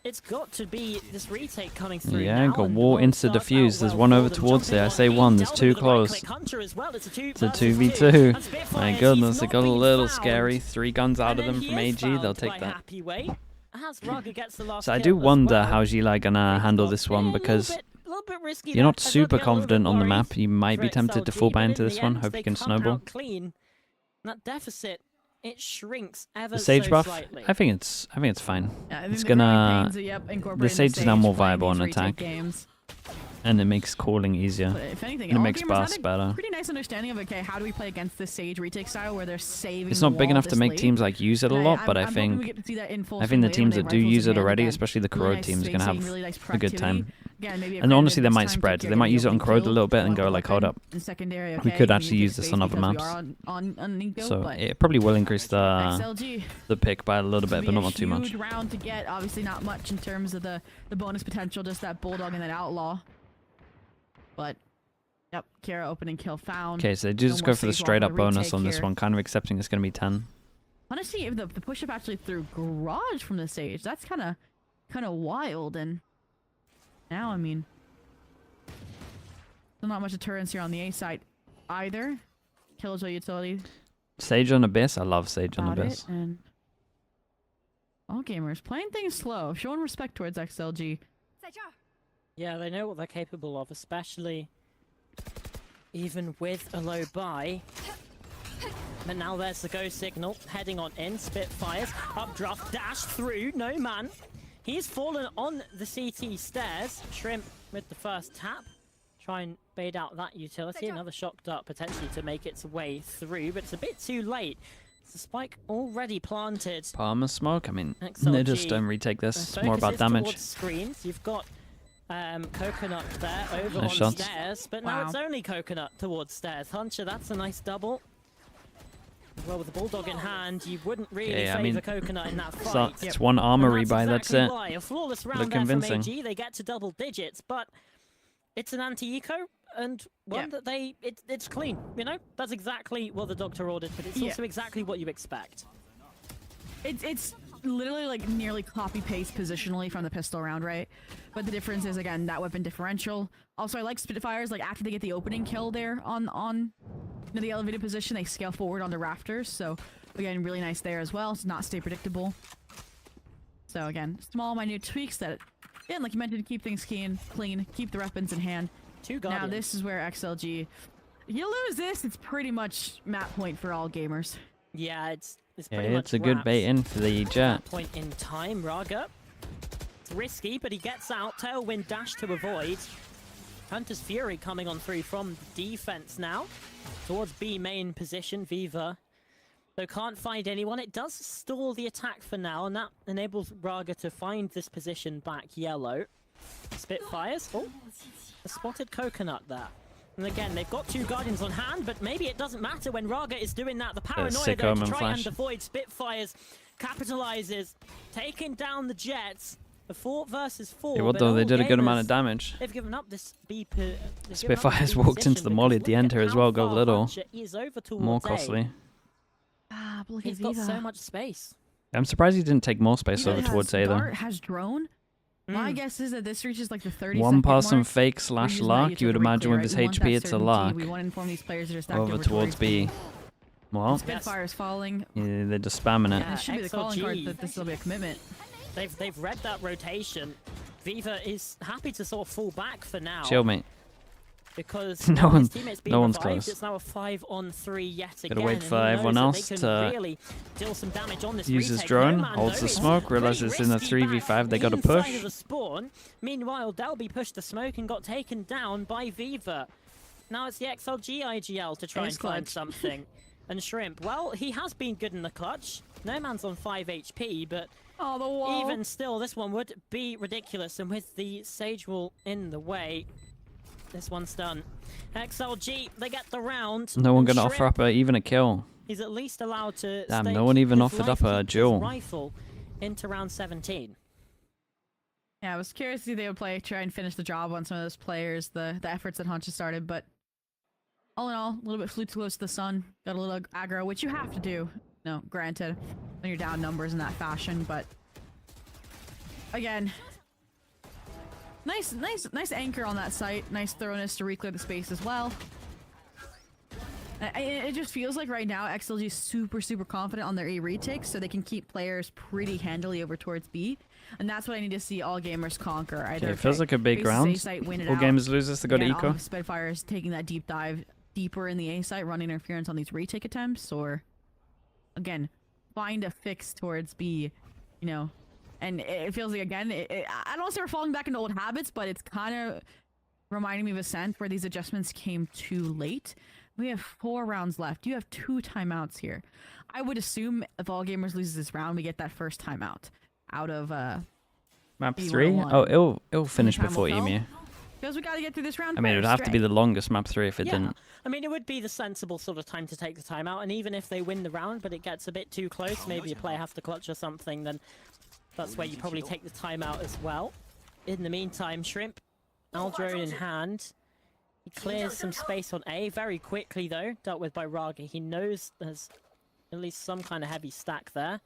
It's got to be this retake coming through Yeah, now, got and wall all insta starts out diffuse. There's well one for over them, towards jumping it. I on say in. one. There's Delta two with a close. right-click Hunter as well. It's a 2 It's a versus 2. 2v2. And Spitfires, My he's goodness, it not got a been little found. scary. 3 guns out And of then them he from is AG. They'll found take by that. Happy Way. As Raga gets the last So I kill do as wonder well. how Gila gonna handle this one, because little bit risky you're not there. I super got a little confident bit on the worried map. You might for be tempted to XLG, fall but back in into the this one. end, Hope they you can come snowball. out clean. And that deficit, it shrinks ever The Sage so buff, slightly. I think it's fine. Yeah, I It's think the growing gonna, pains of, incorporating the Sage is now more playing viable these on retake attack, Games. and it makes calling easier. But if anything, And it all makes gamers Bass had a better. pretty nice understanding of, okay, how do we play against the Sage retake style where they're saving It's the not big wall enough to this make late. teams like use it a And lot, but I'm I hoping we think get to see that in full the swing later teams when that they do rifles use it in hand already, again. especially the Really Corrode nice teams, are gonna spacing, have really nice a good time. productivity. Again, maybe And honestly, they this might time spread. Kira They might getting use it on the Corrode a kill, little bit and while go like, hold open up. in secondary, We okay, could we actually need use to this space on other because we maps. are on Nico, So but it probably will increase the XLG pick by a little bit, be but a not too much. huge round to get. Obviously, not much in terms of the bonus potential. Just that Bulldog and that Outlaw. But yep, Kira opening kill found. Okay, so they do No just more go for the Sage straight Wall up for the bonus retake on this here. one, kind of accepting it's going to be 10. Honestly, if the push up actually through garage from the Sage, that's kind of wild. And now, I mean, still not much deterrence here on the A side either. Killjoy utility Sage on Abyss, I love Sage on about Abyss. it, and all gamers playing things slow, showing respect towards XLG. Yeah, they know what they're capable of, especially even with a low buy. But now there's the go signal, heading on in, Spitfires, updraft, dash through, no man. He's fallen on the CT stairs. Shrimp with the first tap. Try and bait out that utility. Another shock dart potentially to make its way through, but it's a bit too late. It's a spike already planted. Palmer smoke, I mean, they XLG, just don't retake this. It's the more focus about is damage. towards screens. You've got Coconut there over Nice on shots. stairs, but now Wow. it's only Coconut towards stairs. Hunter, that's a nice double. Well, with the Bulldog in hand, you wouldn't really Yeah, I favour mean, Coconut in that So fight. it's one And armory buy, that's exactly it. why. A flawless round Look there convincing. from AG. They get to double digits, but it's an anti-eco and one Yeah. that it's clean. You know, that's exactly what the doctor ordered, but it's Yeah. also exactly what you expect. It's literally like nearly copy paste positionally from the pistol round, right? But the difference is again that weapon differential. Also, I like Spitfires. Like after they get the opening kill there on the elevated position, they scale forward on the rafters. So again, really nice there as well. It's not stay predictable. So again, small, minute tweaks that, again, like you mentioned, keep things clean, keep the weapons in hand. 2 Guardians. Now this is where XLG, you lose this, it's pretty much map point for all gamers. Yeah, it's Yeah, pretty much it's a good wraps. bait in for the At Jet. that point in time, Raga. It's risky, but he gets out. Tailwind dash to avoid. Hunter's Fury coming on through from defense now. Towards B main position, Viva. Though can't find anyone. It does stall the attack for now, and that enables Raga to find this position back yellow. Spitfires. Oh, a spotted Coconut there. And again, they've got 2 Guardians on hand, but maybe it doesn't matter when Raga is doing that. The paranoia sick though to omen try flash. and avoid Spitfires. Capitalizes. Taking down the Jets. The 4 versus 4. Yeah, what but though? They all did a good amount gamers, of damage. They've given up this B. Spitfires walked into the molly at the end here as well, go little. More costly. Ah, but look He's at got Viva. so much space. I'm surprised he didn't take more space Viva over has towards A though. Dart, has drone. My Mm. guess is that this reaches like the 30 One second person mark. fake We're slash using that luck. You would utility imagine with clear, his right? We want HP that it's a certainty. luck. We want to inform these players that are stacked Over towards B. Well, Spitfire is falling. yeah, they're just spamming it. Yeah. This should be the calling card XLG. that this will be a commitment. They've read that rotation. Viva is happy to sort of fall back for now. Chill, mate. Because No his one- teammates being no one's revived, close. It's now a 5-on-3 yet again. Gotta wait and for he knows everyone that else they can to really deal some damage on this use his retake. drone, No man, holds though, the it's smoke, pretty realizes it's in a risky 3v5, they gotta inside push. of the spawn. Meanwhile, Delby pushed the smoke and got taken down by Viva. Now it's the XLG IGL to try Ace and find clutch. something. And Shrimp, well, he has been good in the clutch. No man's on 5 HP, but Oh, the wall. even still, this one would be ridiculous. And with the Sage Wall in the way, this one's done. XLG, they get the round. No one and gonna offer Shrimp, up even a kill. he's at least allowed to Damn, stake no one even his offered life, up a keep his duel. rifle into round 17. Yeah, I was curious to see if they would try and finish the job on some of those players, the efforts that Hunch has started, but all in all, a little bit flew too close to the sun, got a little aggro, which you have to do. No, granted, when you're down numbers in that fashion, but again, nice anchor on that site, nice thoroughness to re-clear the space as well. It just feels like right now XLG is super confident on their A retakes, so they can keep players pretty handily over towards B, and that's what I need to see all gamers conquer. Either Okay, it feels like a big face this round. A site, win it All out. gamers lose this to go to Again, eco. Spitfire is taking that deep dive deeper in the A site, running interference on these retake attempts, or again, find a fix towards B, you know. And it feels like, again, I don't say we're falling back into old habits, but it's kind of reminding me of Ascent where these adjustments came too late. We have 4 rounds left. You have 2 timeouts here. I would assume if all gamers loses this round, we get that first timeout out of Map B 3? 101. Oh, it'll finish Time will before tell. EMU. because we got to get through this round. I mean, it would have to be the longest map 3 if it Yeah, didn't. I mean, it would be the sensible sort of time to take the timeout, and even if they win the round, but it gets a bit too close, maybe a player has to clutch or something, then that's where you probably take the timeout as well. In the meantime, Shrimp, Aldrone in hand. He clears some space on A very quickly, though, dealt with by Raga. He knows there's at least some kind of heavy stack there.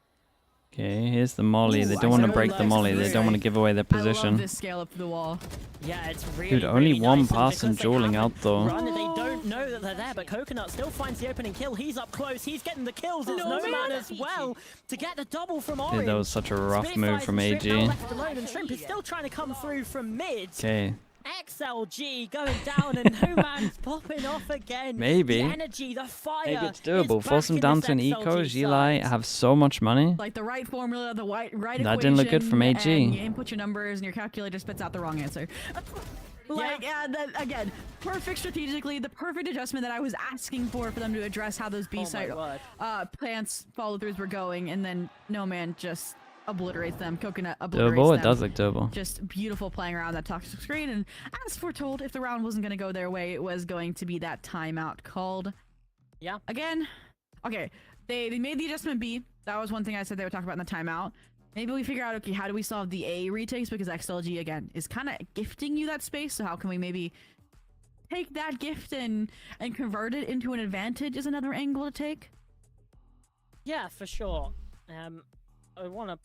Okay, here's the molly. They Ooh, don't want to I break the love molly. They this. don't want to give away their I love position. this scale up to the wall. Yeah, it's really, Dude, only really one nice, and person because they dueling haven't out, though. run, they don't know that they're there, but Coconut still finds the opening kill. He's up close. He's getting the kills. It's No No Man Man. as well to get the double from Orange. Dude, that was such a rough Spitfires move from and Shrimp now AG. left alone, and Shrimp is still trying to come through from mid. Okay, XLG going down, and No Man's popping off again. Maybe. The energy, the fire. maybe it's is doable. back Force them in down this to an XLG eco. Gili side. have so much money. Like the right formula, the right That didn't look good from equation, AG. and you input your numbers, and your calculator spits out the wrong answer. Like, that, again, perfect strategically, the perfect adjustment that I was asking for them to address how those Oh my B-side word. plants follow-throughs were going, and then No Man just obliterates them. Coconut obliterates Doable? them. It does look doable. Just beautiful playing around that toxic screen, and as foretold, if the round wasn't going to go their way, it was going to be that timeout called. Yeah. Again, okay, they made the adjustment B. That was one thing I said they would talk about in the timeout. Maybe we figure out, okay, how do we solve the A retakes? Because XLG, again, is kind of gifting you that space, so how can we maybe take that gift and convert it into an advantage is another angle to take. Yeah, for sure. I want to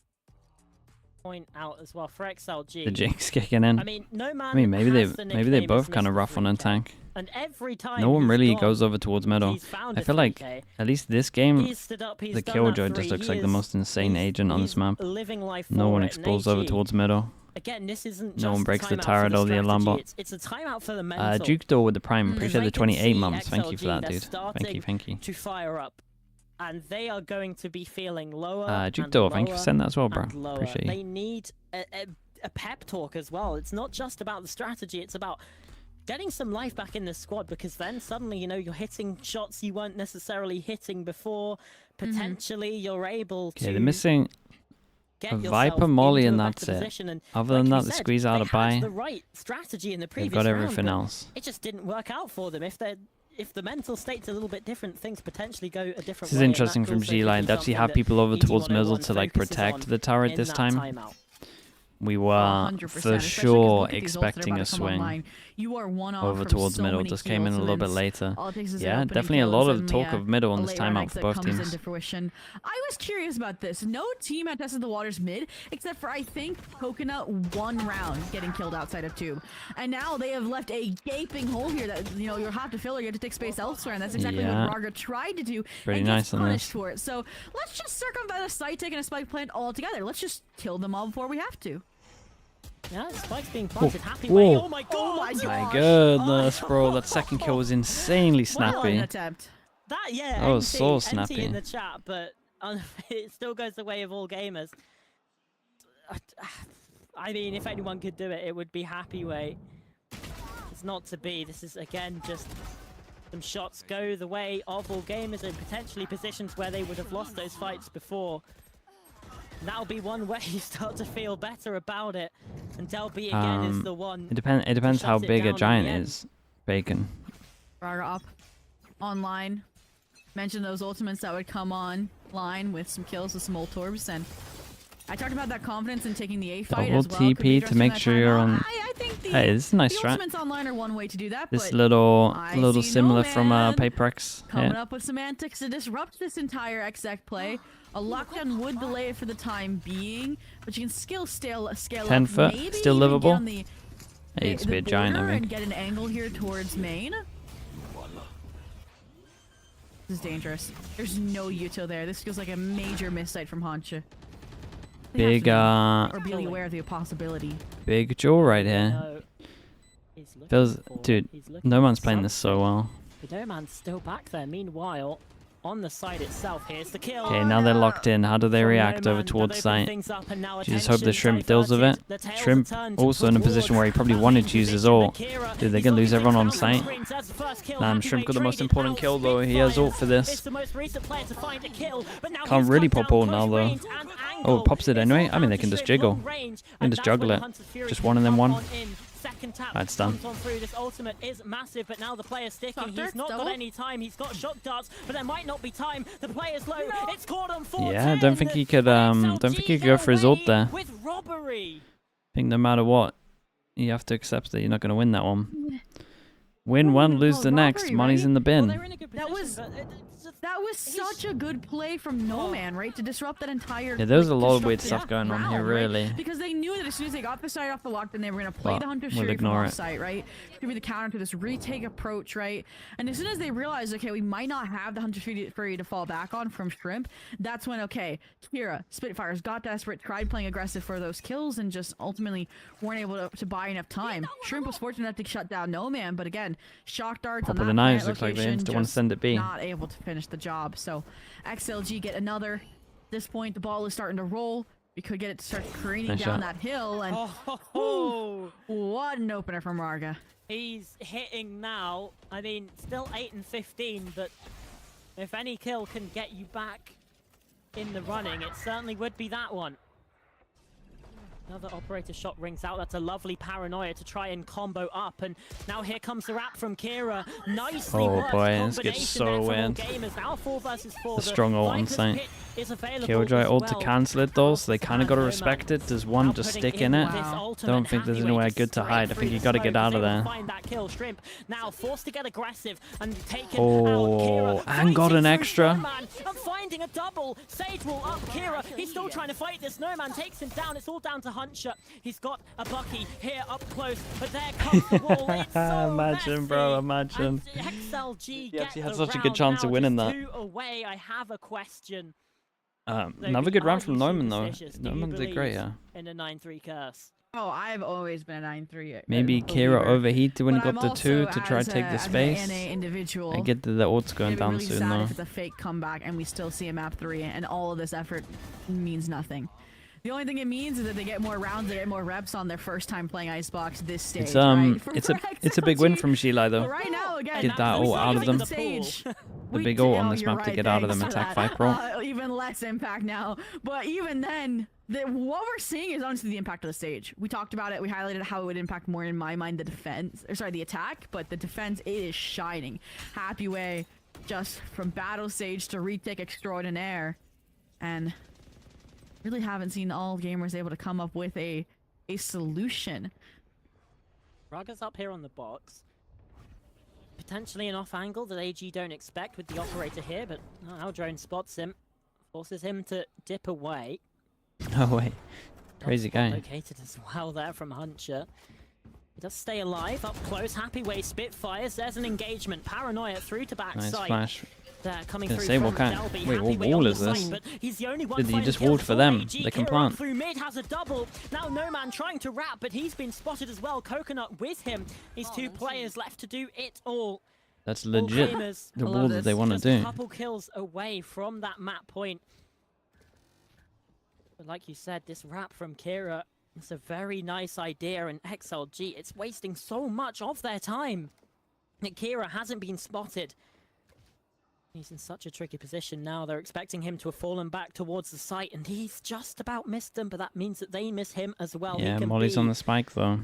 point out as well for XLG. The Jinx kicking in. I mean, No Man. I mean, maybe has they the maybe they nickname both as kind of Mr. rough on Free a Kick. tank. And every time no one he's really gone, goes over towards middle. he's found I a feel like 3K. at least this game, He's stood up, he's the done Killjoy that just three. looks like the most insane agent on this map. Living life No for one it, explores and over AG, towards middle. Again, this isn't No one just breaks the timeout turret for or the alarm strategy, bot. it's a timeout for the mental. Duke Door with the Prime. Appreciate the They can 28 see months. Thank you for that, XLG, dude. they're Thank you, thank you. to fire up, and they are going to be feeling lower. Duke and Door, thank you for lower sending that as well, bro. and lower. Appreciate you. They need a pep talk as well. It's not just about the strategy, it's about getting some life back in the squad, because then suddenly, you know, you're hitting shots you weren't necessarily hitting before. Potentially, you're able to. Okay, they're missing get a yourself Viper Molly, into and a that's better it. position. And Other like than we that, they said, squeeze out they a buy. had the right strategy in the previous They've got round, everything but else. it just didn't work out for them. If the mental state's a little bit different, things potentially go a different way. This is interesting from G-Line. They actually have people over towards middle to like protect the turret this time. We were 100%, for especially 'cause sure look at these ults that are expecting about a to come swing online. You are one off over from towards so middle. many Just key came in a little bit ultimates. later. All it takes is an Yeah, opening definitely a kill lot and of talk suddenly, of middle on a this late round timeout for exit both comes teams. into fruition. I was curious about this. No team had tested the waters mid, except for I think Coconut one round getting killed outside of tube, and now they have left a gaping hole here that you'll have to fill, or you have to take space elsewhere, and that's exactly Yeah. what Raga tried to do. Pretty and nice gets on punished this. for it. So let's just circumvent a site taking a spike plant altogether. Let's just kill them all before we have to. Yeah, Spike's being planted. Happy Whoa. way. Oh my god! Oh my My gosh. goodness, bro. That second kill was insanely What an snappy. attempt. That, yeah, That was NT, so NT snappy. in the chat, but it still goes the way of all gamers. I mean, if anyone could do it, it would be Happy Way. It's not to be. This is, again, just some shots go the way of all gamers and potentially positions where they would have lost those fights before. And that'll be one way you start to feel better about it. And Delby again is the one. It depends how shuts it big down a in giant the end. is. Bacon. Raga up online. Mentioned those ultimates that would come online with some kills with some ult orbs, and I talked about that confidence in taking the A fight Double as well. Could be TP addressed to in make that sure you're timeout. on. I think the, Hey, this is a nice the strat. ultimates online are one way to do that, This but little I little see similar no from man Paperex. coming Yeah. up with some antics to disrupt this entire exec play. A lockdown would delay it for the time being, but you can still scale 10 up. foot, Maybe still even livable. get on the It needs to be a giant, I border think. and get an angle here towards main. This is dangerous. There's no util there. This feels like a major missight from Hancha. Big Or be aware of the possibility. big jaw right here. No. He's looking Feels, for- dude. he's looking No for man's playing this so something. well. But no man's still back there. Meanwhile, on the side itself, here's the kill. Okay, now they're locked in. How do they From react No over Man. towards They've opened site? things up and now You just hope the attention Shrimp deals with it. diverted. The tails Shrimp are turned also in a towards position where he probably the wanted main to use his position. ult. Kira, Dude, they're he's gonna lose looking everyone to on take down site. the screens. That's the first kill. Damn, Happy Shrimp Way got the most traded important out. kill though. He Spitfire has ult for is this. the most recent player to find a kill, but now Can't he's really cut pop down ult now close though. range and Oh, angle. pops it It's anyway? all I mean, down they to can just Shrimp, jiggle. long range, They can and just that's juggle when it. the Hunter's Fury Just can one and then come one. on in. Second tap That's done. comes on through. This ultimate is massive, but now the player's sticking. Shock He's darts, not got double? any time. He's got shock darts, but there might not be time. The player's low. It's caught on 4. Yeah, don't think he could don't think he could go for his ult there. With robbery. I think no matter what, you have to accept that you're not going to win that one. Win one, lose Well, the next. robbery, Money's right? in the Well, bin. they're in a good That position, was- but it's just- That was such a good play from No Man, right? To disrupt that entire. Yeah, there's a like, lot of weird disrupted stuff going on here, round, right? really. Because they knew that as soon as they got the side off the lockdown, they were going to play But the Hunter's we'll Fury from ignore off it. site, right? To be the counter to this retake approach, right? And as soon as they realized, okay, we might not have the Hunter's Fury to fall back on from Shrimp, that's when, okay, Kira, Spitfires got desperate, tried playing aggressive for those kills, and just ultimately weren't able to buy enough time. Shrimp was fortunate enough to shut down No Man, but again, shock darts Pop on of that the knives plant looks like they location, still want to just send it B. not able to finish the job. So XLG get another. At this point, the ball is starting to roll. We could get it to start careening Nice down shot. that hill, and Oh, what an opener from Raga. he's hitting now. I mean, still 8 and 15, but if any kill can get you back in the running, it certainly would be that one. Another operator shot rings out. That's a lovely paranoia to try and combo up. And now here comes the wrap from Kira. Nicely Oh worked boy, this combination gets so there from all weird. gamers. Now 4 versus 4. The strong ult on Viper's site. pit is available Killjoy as ult to well. cancel it though, so they Versus kind of got to No respect Man. it. Does one Now just putting stick in it? this Wow. ultimate Don't think there's Happy anywhere Way good to straight hide. I through think you the got to get smoke. out of They will there. Find that kill. Shrimp now forced to get aggressive and taken Oh, out. Kira and got fighting an through extra. Snowman and finding a double. Sage will up Kira. He's still trying to fight this. Snowman takes him down. It's all down to Huncher. He's got a Bucky here up close, but there comes the wall. It's so Imagine, bro, messy. imagine. And XLG He get actually had the such a good round chance of now, winning just that. 2 away. I have a question. Another good round from Neumann, though. Do you Neumann did great, believe yeah. in a 9-3 curse? Oh, I've always been a 9-3. Maybe Kira overheated when he got the 2 to try to take the space. Individual, I get that the ult's going down really soon, sad though. if it's a fake comeback and we still see a map 3 and all of this effort means nothing. The only thing it means is that they get more rounds, they get more reps on their first time playing Icebox this stage. It's right? it's a big win from Shilai, though. But right now, again, Get that ult out of them. Stage, The big ult on this map to get out of them attack Viper. Even less impact now. But even then, what we're seeing is honestly the impact of the stage. We talked about it. We highlighted how it would impact more in my mind the defense, or sorry, the attack. But the defense, it is shining. Happy way, just from battle stage to retake extraordinaire, and really haven't seen all gamers able to come up with a solution. Rugger's up here on the box. Potentially an off angle that AG don't expect with the operator here, but our drone spots him, forces him to dip away. Oh wait, crazy guy. Located as well there from Huncher. He does stay alive, up close, happy way, Spitfires, there's an engagement, Paranoia through to backside. Nice flash. There, coming Gonna through say, from what kind? Delby, Wait, what Happy wall on is the this? side, but he's the only one Did he finding just kills walled for for them? AG. They can Kira plant. Through mid has a double. Now No Man trying to wrap, but he's been spotted as well. Coconut with him. These 2 players left to do it all. That's legit Gamers, the wall that they want to just do. a couple kills away from that map point. But like you said, this wrap from Kira, it's a very nice idea, and XLG, it's wasting so much of their time. That Kira hasn't been spotted. He's in such a tricky position now. They're expecting him to have fallen back towards the site, and he's just about missed them, but that means that they miss him as well. Yeah, Molly's on the spike, though.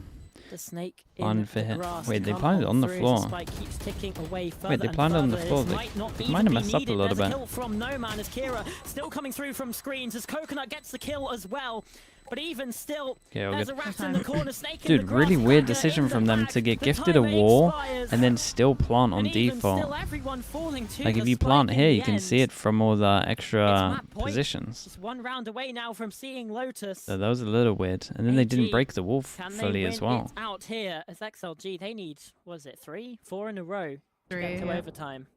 The snake in On for the hit. grass Wait, to they come planted on the through. floor. Spike keeps ticking away further Wait, they and planted on the further. floor. This They might not might even have be messed up a needed. little There's bit. Kill from No Man as Kira still coming through from screens as Coconut gets the kill as well. But even still, Okay, there's a rat in the corner, snake in the Dude, grass, really weird Dagger decision in the from them back. to get The gifted a timer wall expires. and then still plant on And even default. still, everyone falling to Like the if you spike plant in here, the you can see end. it from all the It's extra map point. positions. Just 1 round away now from seeing Lotus. So that was a little weird. And then they didn't AG, break the wall Can they fully win as well. it out here as XLG? They need, was it 3, 4 in a row to 3, get to yeah. overtime.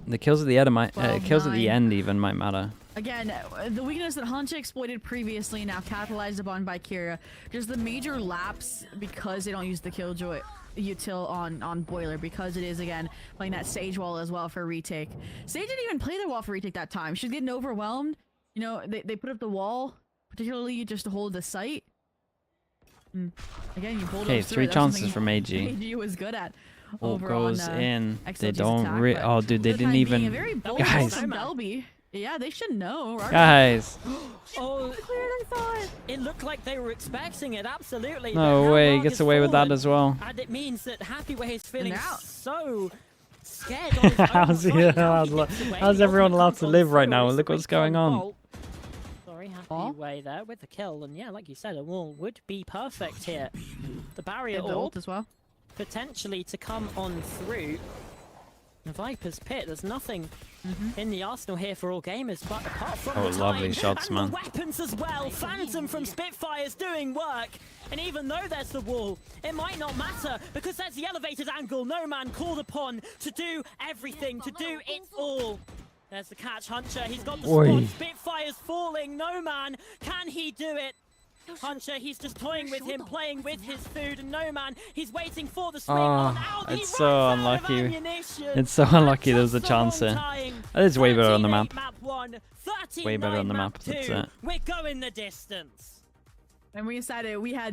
The kills at the end might, 12, kills at the 9. end even might matter. Again, the weakness that Hunter exploited previously, now capitalized upon by Kira, just the major lapse because they don't use the Killjoy util on Boiler, because it is, again, playing that Sage wall as well for retake. Sage didn't even play the wall for retake that time. She's getting overwhelmed. You know, they put up the wall, particularly just to hold the site. Again, you pulled Okay, those 3 That's chances something from AG. AG was good at. All Over goes on, in. They XLG's don't attack, but oh, dude, they for the didn't time being, a even. very bold Guys. from Delby. Yeah, they should know. Right? Guys. Oh, Clearly thought. it looked like they were expecting it, absolutely. No but now way, he Rog gets has away with that fallen, as well. And it means that Happyway is feeling they're out. so scared on his own. How's he- Right now, how's he lo- gets away. how's The everyone ultimate allowed comes to on live right through. now? It's Look a what's great going on. bolt. Sorry, Happyway there with the kill. And yeah, like you said, a wall would be perfect here. The barrier The orb ult as well. potentially to come on through. The Viper's Pit, there's nothing in the arsenal here for all gamers, but apart from Oh, the lovely time shots, and man. the weapons as well. Phantom from Spitfire's doing work, and even though there's the wall, it might not matter because there's the elevated angle. No Man called upon to do everything, to do it all. There's the catch, Huncher. He's got the Oi. spot. Spitfire's falling. No Man, can he do it? Huncher, he's just toying with him, playing with his food, and No Man, he's waiting for the swing on out. He it's so runs out of unlucky. ammunition. It's so unlucky there was a Just the chance wrong here. time. That is way better on the 13-8 map. map 1, 13-9 Way better on the map, two. that's it. We're going the distance. And we decided we had